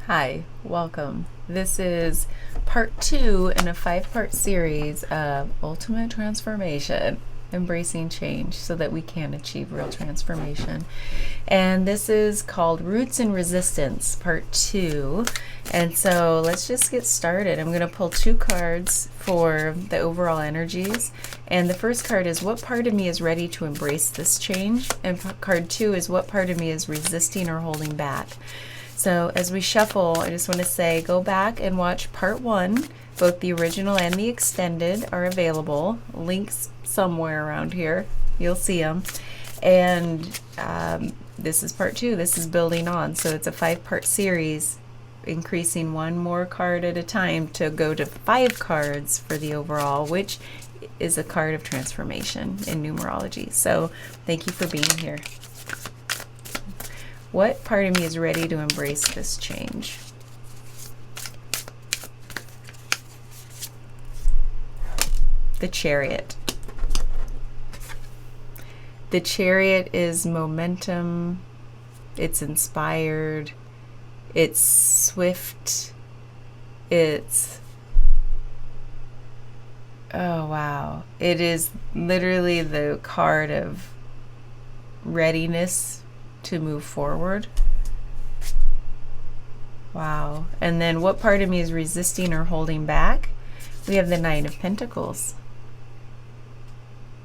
Hi, welcome. This is part 2 in a 5-part series of Ultimate Transformation, embracing change so that we can achieve real transformation. And this is called Roots and Resistance, part 2. And so let's just get started. I'm going to pull 2 cards for the overall energies. And the first card is what part of me is ready to embrace this change? And card 2 is what part of me is resisting or holding back? So as we shuffle, I just want to say go back and watch part 1. Both the original and the extended are available. Links somewhere around here. You'll see them. And this is part 2. This is building on. So it's a 5-part series, increasing 1 more card at a time to go to 5 cards for the overall, which is a card of transformation in numerology. So thank you for being here. What part of me is ready to embrace this change? The Chariot. The Chariot is momentum, it's inspired, it's swift, it's, oh wow, it is literally the card of readiness to move forward. Wow. And then what part of me is resisting or holding back? We have the Nine of Pentacles.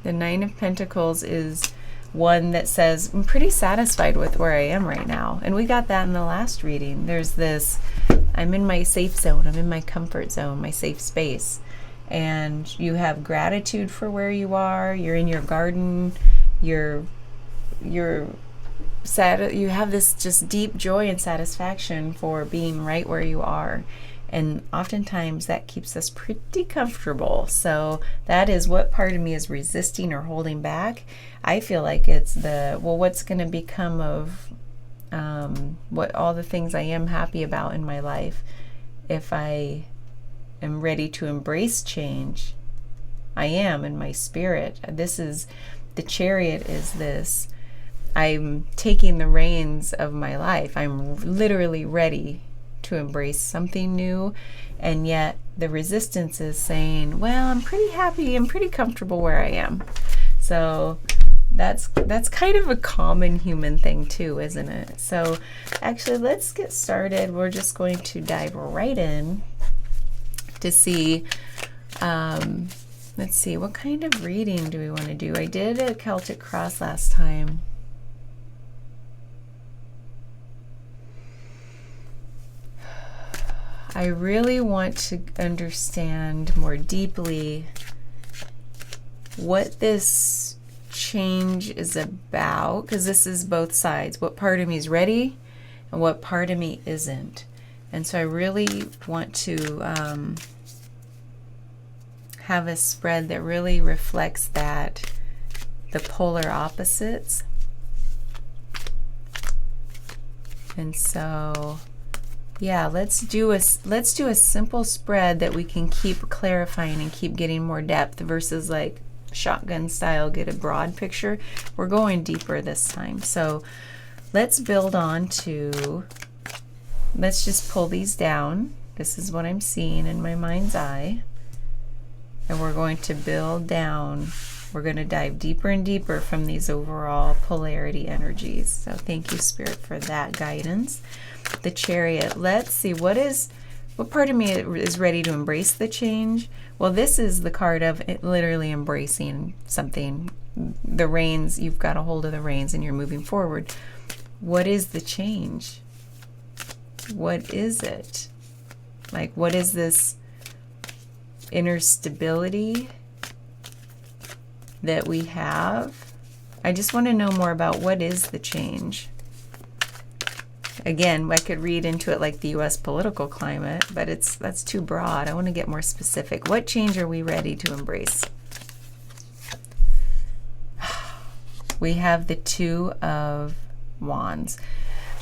The Nine of Pentacles is one that says, I'm pretty satisfied with where I am right now. And we got that in the last reading. There's this, I'm in my safe zone, I'm in my comfort zone, my safe space. And you have gratitude for where you are, you're in your garden, you're sad, you have this just deep joy and satisfaction for being right where you are, and oftentimes that keeps us pretty comfortable. So that is what part of me is resisting or holding back. I feel like it's the, well, what's going to become of what all the things I am happy about in my life if I am ready to embrace change. I am in my spirit. This is, the Chariot is this, I'm taking the reins of my life. I'm literally ready to embrace something new, and yet the resistance is saying, well, I'm pretty happy, I'm pretty comfortable where I am. So that's kind of a common human thing too, isn't it? So actually, let's get started. We're just going to dive right in to see, let's see, what kind of reading do we want to do? I did a Celtic Cross last time. I really want to understand more deeply what this change is about, because this is both sides. What part of me is ready and what part of me isn't. And so I really want to have a spread that really reflects that, the polar opposites. And so yeah, let's do a simple spread that we can keep clarifying and keep getting more depth versus like shotgun style, get a broad picture. We're going deeper this time. So let's build on to, let's just pull these down. This is what I'm seeing in my mind's eye. And we're going to build down. We're going to dive deeper and deeper from these overall polarity energies. So thank you, Spirit, for that guidance. The Chariot. Let's see, what part of me is ready to embrace the change? Well, this is the card of it, literally embracing something. The reins, you've got a hold of the reins and you're moving forward. What is the change? What is it? Like, what is this inner stability that we have? I just want to know more about what is the change. Again, I could read into it like the U.S. political climate, but that's too broad. I want to get more specific. What change are we ready to embrace? We have the Two of Wands.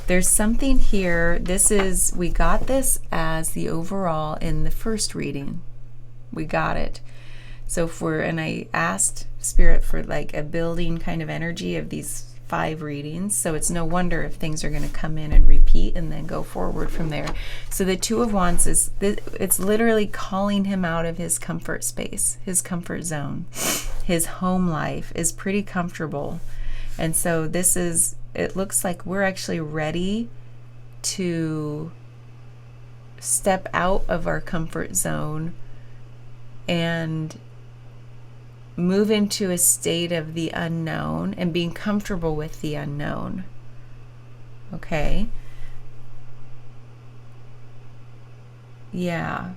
There's something here. We got this as the overall in the first reading. We got it. So and I asked Spirit for like a building kind of energy of these 5 readings, so it's no wonder if things are going to come in and repeat repeat and then go forward from there. So the Two of Wands it's literally calling him out of his comfort space, his comfort zone. His home life is pretty comfortable. And so it looks like we're actually ready to step out of our comfort zone and move into a state of the unknown and being comfortable with the unknown. Okay. Yeah.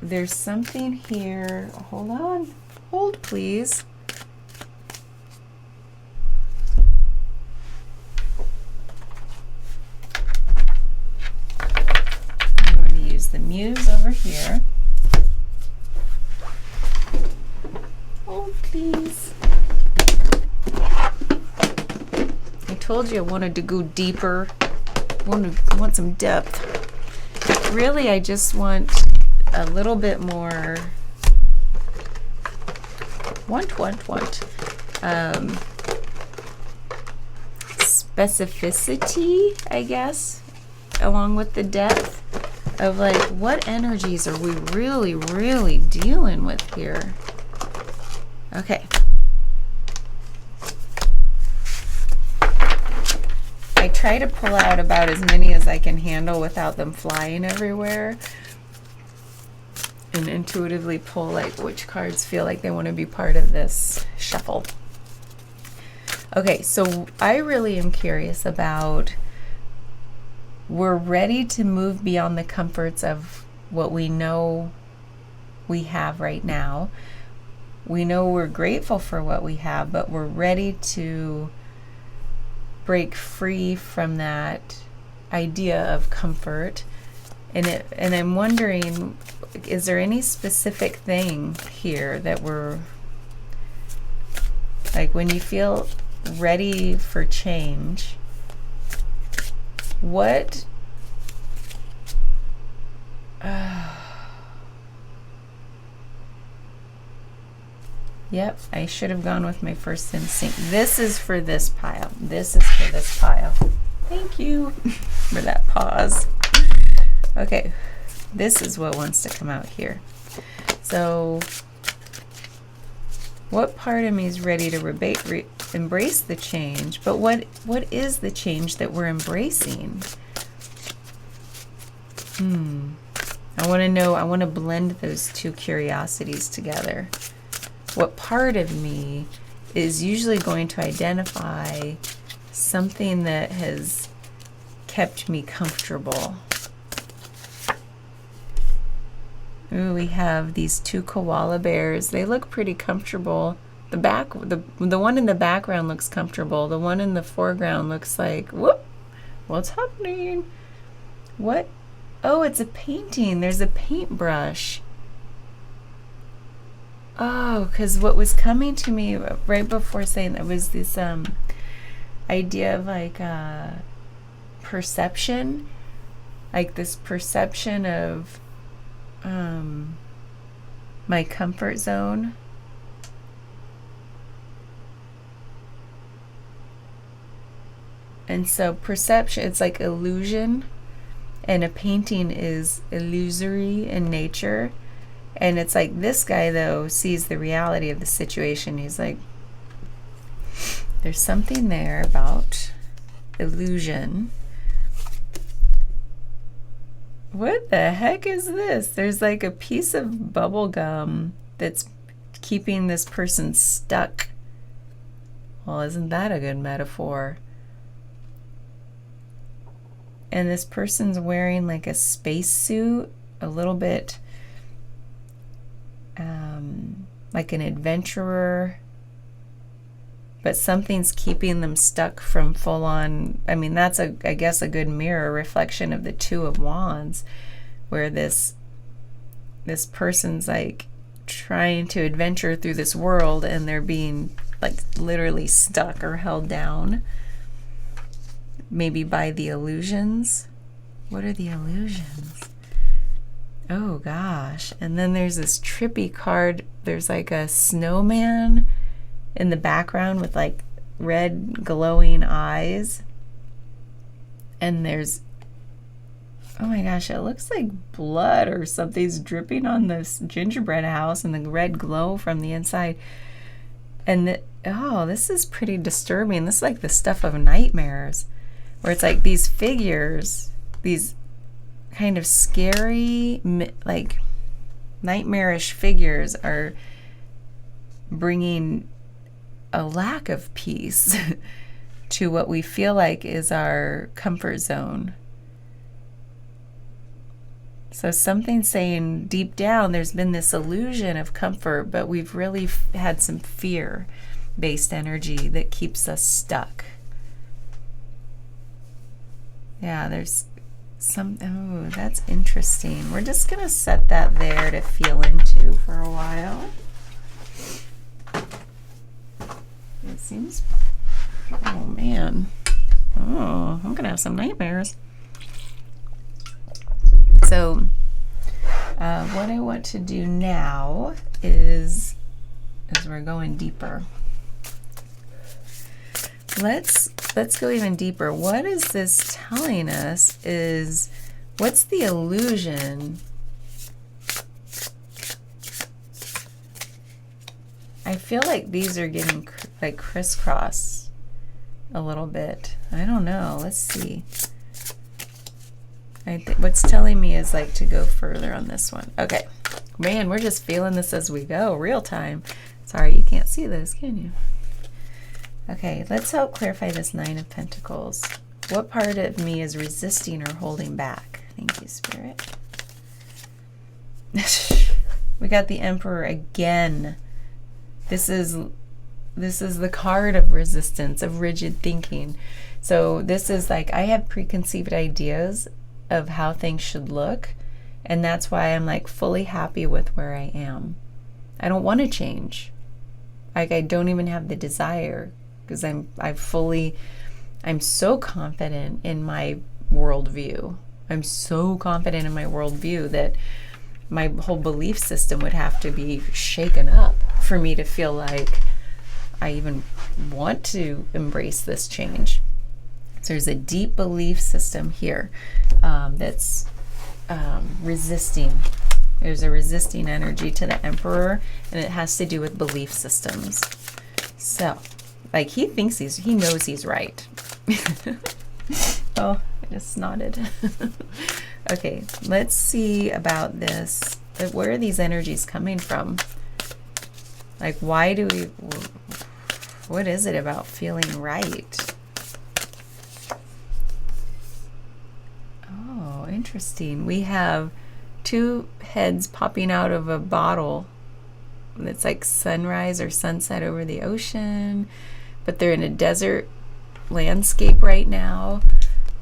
There's something here. Hold on. Hold, please. I'm going to use the Muse over here. Hold, please. I told you I wanted to go deeper. I want some depth. Really, I just want a little bit more specificity, I guess, along with the depth of like what energies are we really dealing with here. Okay. I try to pull out about as many as I can handle without them flying everywhere, and intuitively pull like which cards feel like they want to be part of this shuffle. Okay, so I really am curious about, we're ready to move beyond the comforts of what we know we have right now. We know we're grateful for what we have, but we're ready to break free from that idea of comfort. And I'm wondering, is there any specific thing here that we're, like when you feel ready for change, what, yep, I should have gone with my first instinct. This is for this pile. This is for this pile. Thank you for that pause. Okay, this is what wants to come out here. So, what part of me is ready to embrace the change? But what is the change that we're embracing? I want to know, I want to blend those two curiosities together. What part of me is usually going to identify something that has kept me comfortable? Ooh, we have these two koala bears. They look pretty comfortable. The one in the background looks comfortable. The one in the foreground looks like, whoop, what's happening? What? Oh, it's a painting. There's a paintbrush. Oh, because what was coming to me right before saying that was this idea of like perception, like this perception of my comfort zone. And so perception, it's like illusion, and a painting is illusory in nature. And it's like this guy, though, sees the reality of the situation. He's like, there's something there about illusion. What the heck is this? There's like a piece of bubble gum that's keeping this person stuck. Well, isn't that a good metaphor? And this person's wearing like a spacesuit, a little bit like an adventurer, but something's keeping them stuck from full on. I mean, that's I guess a good mirror reflection of the Two of Wands, where this person's like trying to adventure through this world and they're being like literally stuck or held down, maybe by the illusions. What are the illusions? Oh gosh. And then there's this trippy card. There's like a snowman in the background with like red glowing eyes. and there's, oh my gosh, it looks like blood or something's dripping on this gingerbread house and the red glow from the inside. And oh, this is pretty disturbing. This is like the stuff of nightmares, where it's like these figures, these kind of scary, like nightmarish figures are bringing a lack of peace to what we feel like is our comfort zone. So something's saying deep down there's been this illusion of comfort, but we've really had some fear-based energy that keeps us stuck. Yeah, there's some, oh, that's interesting. We're just going to set that there to feel into for a while. It seems, oh man. Oh, I'm going to have some nightmares. So what I want to do now is, as we're going deeper, let's go even deeper. What is this telling us is, what's the illusion? I feel like these are getting like crisscross a little bit. I don't know. Let's see. What's telling me is like to go further on this one. Okay. Man, we're just feeling this as we go. Real time. Sorry, you can't see this, can you? Okay, let's help clarify this Nine of Pentacles. What part of me is resisting or holding back? Thank you, Spirit. We got the Emperor again. This is the card of resistance, of rigid thinking. So this is like, I have preconceived ideas of how things should look, and that's why I'm like fully happy with where I am. I don't want to change. Like, I don't even have the desire, because I'm so confident in my worldview. I'm so confident in my worldview that my whole belief system would have to be shaken up for me to feel like I even want to embrace this change. So there's a deep belief system here that's resisting. There's a resisting energy to the Emperor, and it has to do with belief systems. So, like, he knows he's right. Oh, I just nodded. Okay, let's see about this. Where are these energies coming from? Like, what is it about feeling right? Oh, interesting. We have two heads popping out of a bottle. It's like sunrise or sunset over the ocean, but they're in a desert landscape right now.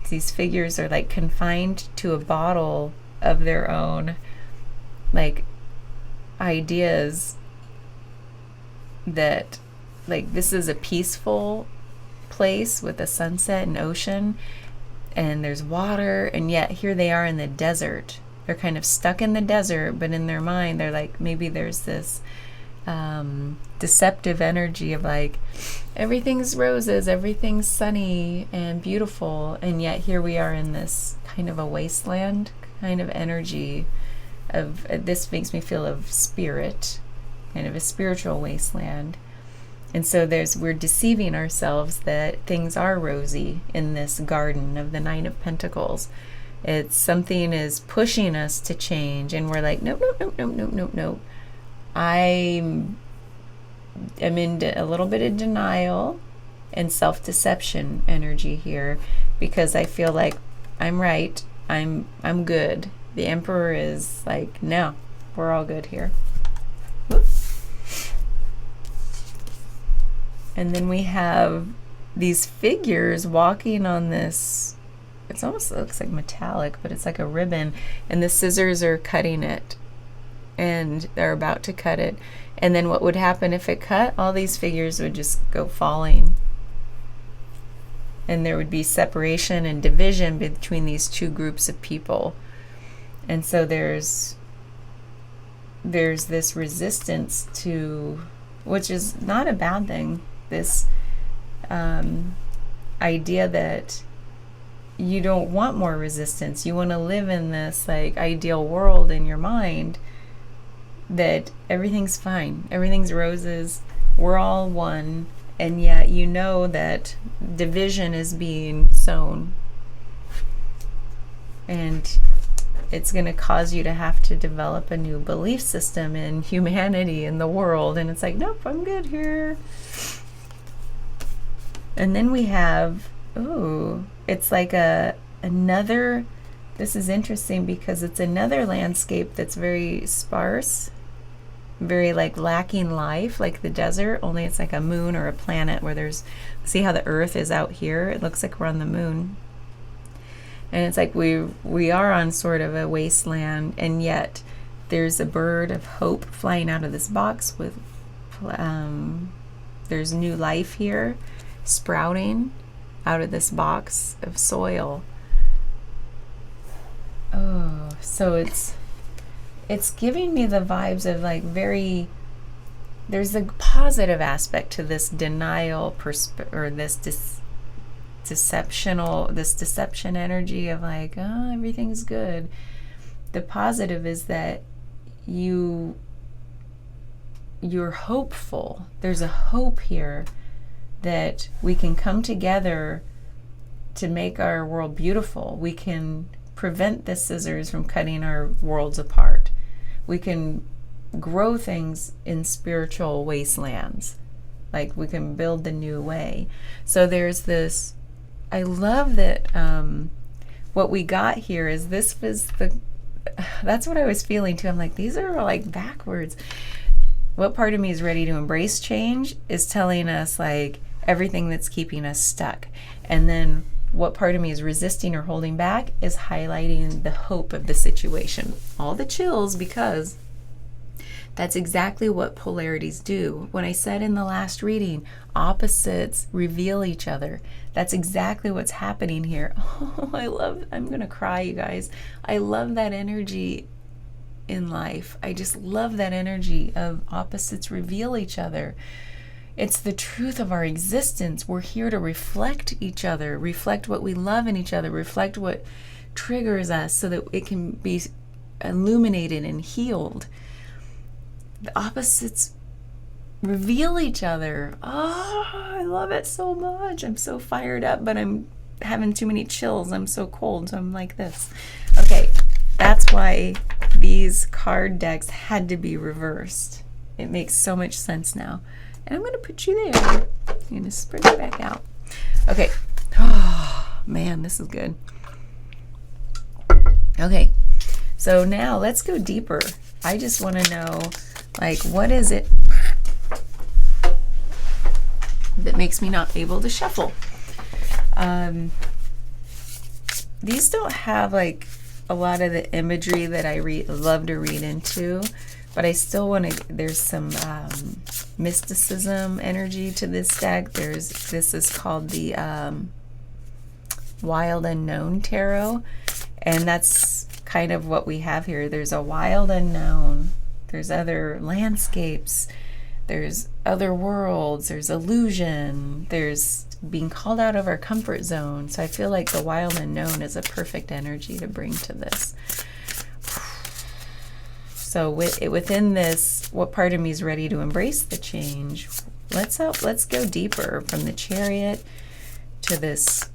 These figures are like confined to a bottle of their own, like, ideas that, like, this is a peaceful place with a sunset and ocean, and there's water, and yet here they are in the desert. They're kind of stuck in the desert, but in their mind they're like, maybe there's this deceptive energy of like, everything's roses, everything's sunny and beautiful, and yet here we are in this kind of a wasteland kind of energy of, this makes me feel of spirit, kind of a spiritual wasteland. And so we're deceiving ourselves that things are rosy in this garden of the Nine of Pentacles. It's something is pushing us to change, and we're like, nope, nope, nope, nope, nope, nope, nope. I'm in a little bit of denial and self-deception energy here, because I feel like I'm right, I'm good. The Emperor is like, no, we're all good here. Whoop. And then we have these figures walking on this, it almost looks like metallic, but it's like a ribbon, and the scissors are cutting it, and they're about to cut it. And then what would happen if it cut? All these figures would just go falling, and there would be separation and division between these two groups of people. And so there's this resistance to, which is not a bad thing, this idea that you don't want more resistance. You want to live in this like ideal world in your mind that everything's fine, everything's roses, we're all one, and yet you know that division is being sown, and it's going to cause you to have to develop a new belief system in humanity and the world. And it's like, nope, I'm good here. And then we have, ooh, it's like another, this is interesting because it's another landscape that's very sparse, very like lacking life, like the desert, only it's like a moon or a planet where there's, see how the earth is out here? It looks like we're on the moon. And it's like we are on sort of a wasteland, and yet there's a bird of hope flying out of this box with, there's new life here sprouting out of this box of soil. Oh, so it's giving me the vibes of like very, there's a positive aspect to this denial or this deception energy of like, oh, everything's good. The positive is that you're hopeful. There's a hope here that we can come together to make our world beautiful. We can prevent the scissors from cutting our worlds apart. We can grow things in spiritual wastelands. Like we can build the new way. So there's this, I love that what we got here is this was that's what I was feeling too. I'm like, these are like backwards. What part of me is ready to embrace change is telling us like everything that's keeping us stuck. And then what part of me is resisting or holding back is highlighting the hope of the situation. All the chills, because that's exactly what polarities do. When I said in the last reading, opposites reveal each other. That's exactly what's happening here. Oh, I'm going to cry, you guys. I love that energy in life. I just love that energy of opposites reveal each other. It's the truth of our existence. We're here to reflect each other, reflect what we love in each other, reflect what triggers us so that it can be illuminated and healed. The opposites reveal each other. Oh, I love it so much. I'm so fired up, but I'm having too many chills. I'm so cold, so I'm like this. Okay, that's why these card decks had to be reversed. It makes so much sense now. And I'm going to put you there. I'm going to spread it back out. Okay. Oh, man, this is good. Okay, so now let's go deeper. I just want to know, like, what is it that makes me not able to shuffle? These don't have like a lot of the imagery that I love to read into, but I still want to, there's some mysticism energy to this deck. This is called the Wild Unknown Tarot, and that's kind of what we have here. There's a wild unknown, there's other landscapes, there's other worlds, there's illusion, there's being called out of our comfort zone. So I feel like the wild unknown is a perfect energy to bring to this. So within this, what part of me is ready to embrace the change? Let's go deeper from the Chariot to this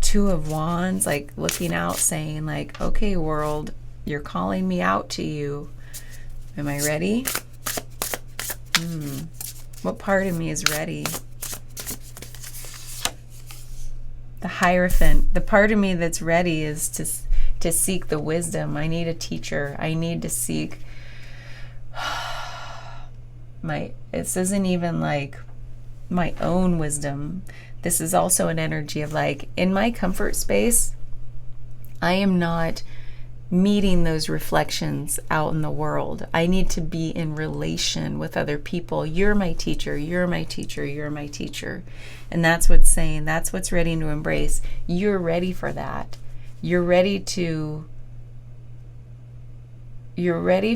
Two of Wands, like looking out, saying like, okay, world, you're calling me out to you. Am I ready? What part of me is ready? The Hierophant. The part of me that's ready is to seek the wisdom. I need a teacher. I need to seek this isn't even like my own wisdom. This is also an energy of like, in my comfort space, I am not meeting those reflections out in the world. I need to be in relation with other people. You're my teacher, you're my teacher, you're my teacher. And that's what's saying, that's what's ready to embrace. You're ready for that. You're ready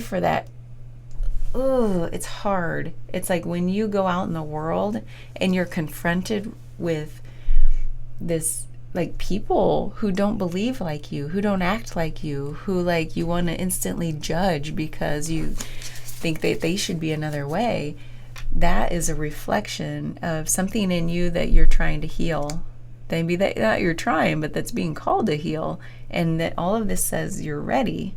for that. Oh, it's hard. It's like when you go out in the world and you're confronted with this like people who don't believe like you, who don't act like you, who like you want to instantly judge because you think that they should be another way. That is a reflection of something in you that you're trying to heal. Maybe that not you're trying, but that's being called to heal. And that all of this says you're ready.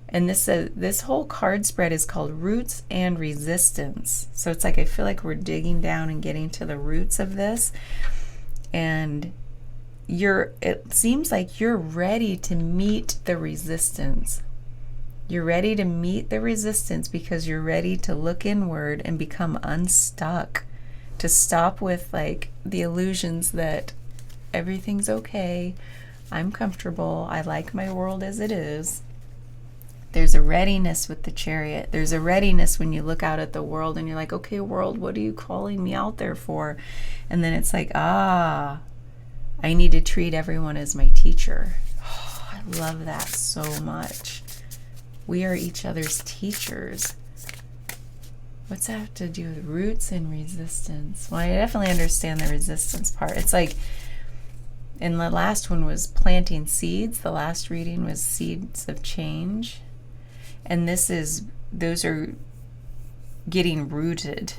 And this whole card spread is called Roots and Resistance. So it's like I feel like we're digging down and getting to the roots of this. And it seems like you're ready to meet the resistance. You're ready to meet the resistance because you're ready to look inward and become unstuck, to stop with like the illusions that everything's okay, I'm comfortable, I like my world as it is. There's a readiness with the Chariot. There's a readiness when you look out at the world and you're like, okay, world, what are you calling me out there for? And then it's like, I need to treat everyone as my teacher. Oh, I love that so much. We are each other's teachers. What's that have to do with roots and resistance? Well, I definitely understand the resistance part. It's like, and the last one was planting seeds. The last reading was seeds of change. And those are getting rooted.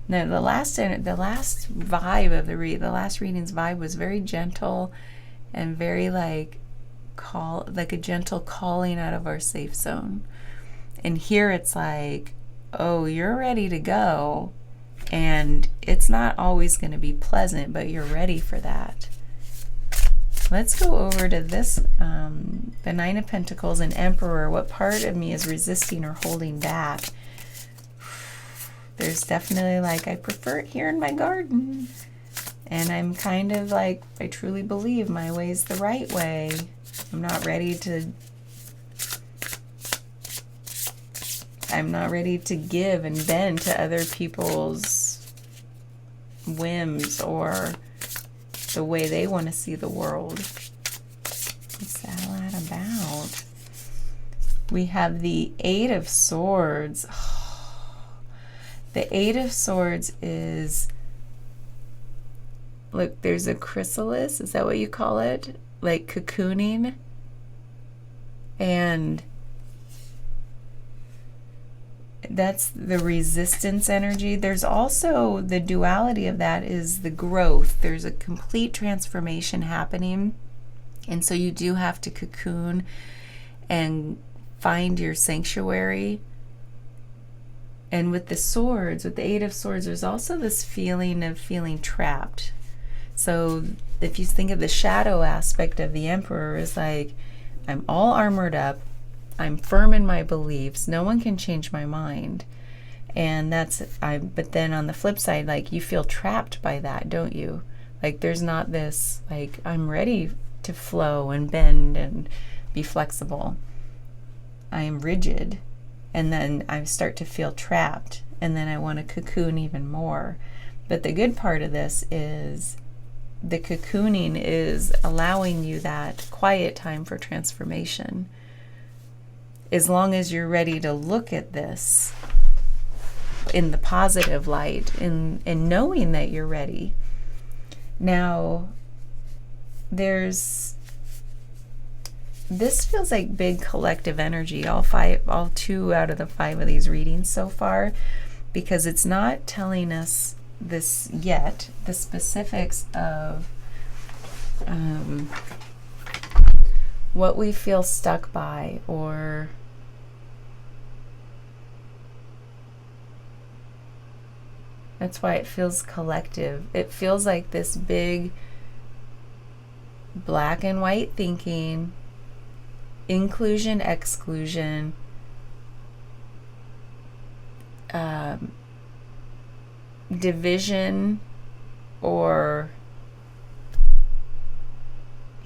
Now, the last vibe of the last reading's vibe was very gentle and very like a gentle calling out of our safe zone. And here it's like, oh, you're ready to go, and it's not always going to be pleasant, but you're ready for that. Let's go over to this, the Nine of Pentacles and Emperor. What part of me is resisting or holding back? There's definitely like, I prefer it here in my garden. And I'm kind of like, I truly believe my way's the right way. I'm not ready to give and bend to other people's whims or the way they want to see the world. What's that all about? We have the Eight of Swords. The Eight of Swords is, look, there's a chrysalis. Is that what you call it? Like cocooning. And that's the resistance energy. There's also the duality of that is the growth. There's a complete transformation happening. And so you do have to cocoon and find your sanctuary. And with the swords, with the Eight of Swords, there's also this feeling of feeling trapped. So if you think of the shadow aspect of the Emperor, is like, I'm all armored up, I'm firm in my beliefs, no one can change my mind. And but then on the flip side, like, you feel trapped by that, don't you? Like, there's not this, like, I'm ready to flow and bend and be flexible. I am rigid. And then I start to feel trapped. And then I want to cocoon even more. But the good part of this is the cocooning is allowing you that quiet time for transformation. As long as you're ready to look at this in the positive light and knowing that you're ready. Now, this feels like big collective energy, all 2 out of the 5 of these readings so far, because it's not telling us this yet, the specifics of what we feel stuck by, or that's why it feels collective. It feels like this big black and white thinking, inclusion, exclusion, division, or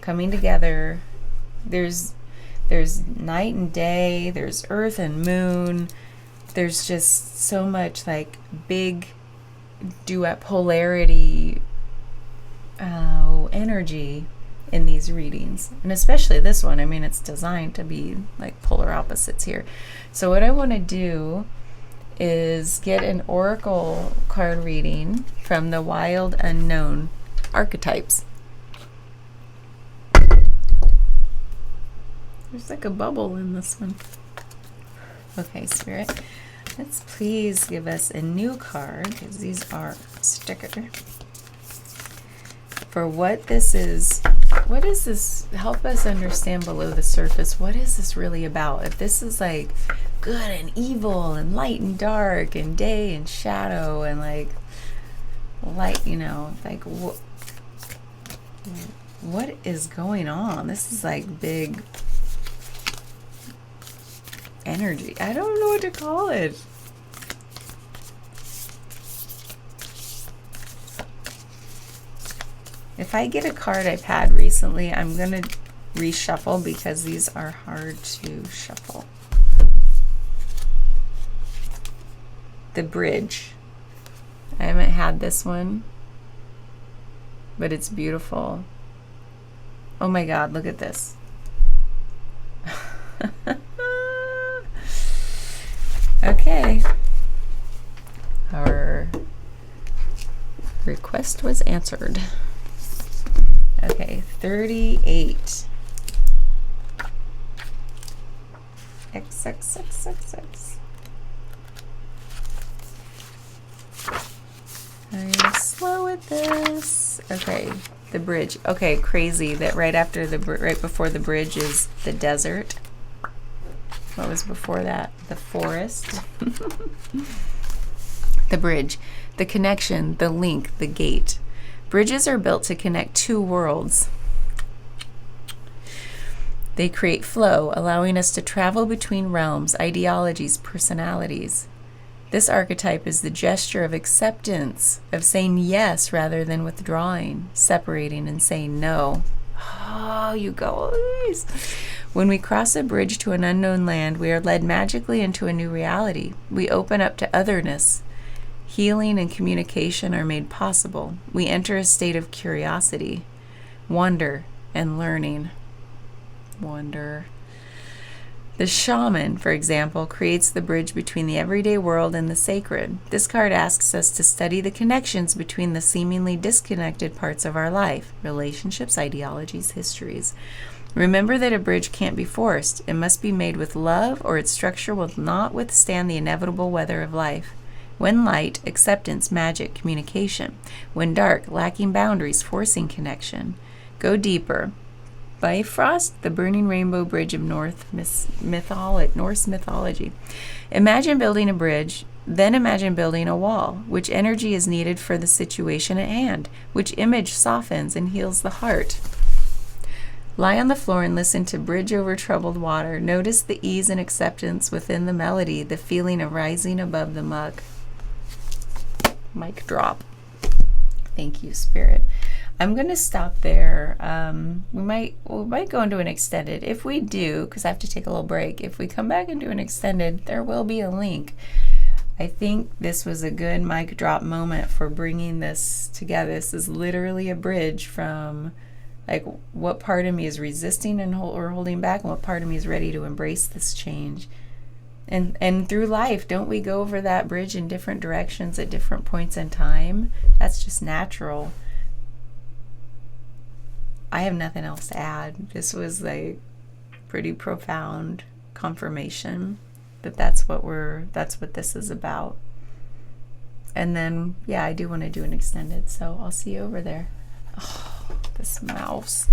coming together. There's night and day, there's earth and moon. There's just so much like big duet polarity energy in these readings, and especially this one. I mean, it's designed to be like polar opposites here. So what I want to do is get an oracle card reading from the Wild Unknown archetypes. There's like a bubble in this one. Okay, Spirit, let's please give us a new card, because these are sticker. For what this is, what is this? Help us understand below the surface. What is this really about? If this is like good and evil and light and dark and day and shadow and like light, you know, like what is going on? This is like big energy. I don't know what to call it. If I get a card I've had recently, I'm going to reshuffle because these are hard to shuffle. The Bridge. I haven't had this one, but it's beautiful. Oh my God, look at this. Okay. Our request was answered. Okay, 38. XXXXX. I'm slow with this. Okay, the bridge. Okay, crazy that right before the bridge is the desert. What was before that? The forest. The bridge, the connection, the link, the gate. Bridges are built to connect two worlds. They create flow, allowing us to travel between realms, ideologies, personalities. This archetype is the gesture of acceptance, of saying yes rather than withdrawing, separating and saying no. Oh, you guys. When we cross a bridge to an unknown land, we are led magically into a new reality. We open up to otherness. Healing and communication are made possible. We enter a state of curiosity, wonder, and learning. Wonder. The shaman, for example, creates the bridge between the everyday world and the sacred. This card asks us to study the connections between the seemingly disconnected parts of our life, relationships, ideologies, histories. Remember that a bridge can't be forced. It must be made with love, or its structure will not withstand the inevitable weather of life. When light, acceptance, magic, communication. When dark, lacking boundaries, forcing connection. Go deeper. Bifrost, the burning rainbow bridge of Norse mythology. Imagine building a bridge, then imagine building a wall. Which energy is needed for the situation at hand? Which image softens and heals the heart? Lie on the floor and listen to Bridge Over Troubled Water. Notice the ease and acceptance within the melody, the feeling of rising above the muck. Mic drop. Thank you, Spirit. I'm going to stop there. We might go into an extended. If we do, because I have to take a little break, if we come back and do an extended, there will be a link. I think this was a good mic drop moment for bringing this together. This is literally a bridge from like what part of me is resisting or holding back, and what part of me is ready to embrace this change. And through life, don't we go over that bridge in different directions at different points in time? That's just natural. I have nothing else to add. This was like pretty profound confirmation that that's what this is about. And then, yeah, I do want to do an extended, so I'll see you over there. Oh, this mouse.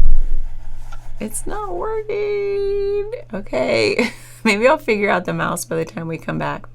It's not working. Okay. Maybe I'll figure out the mouse by the time we come back.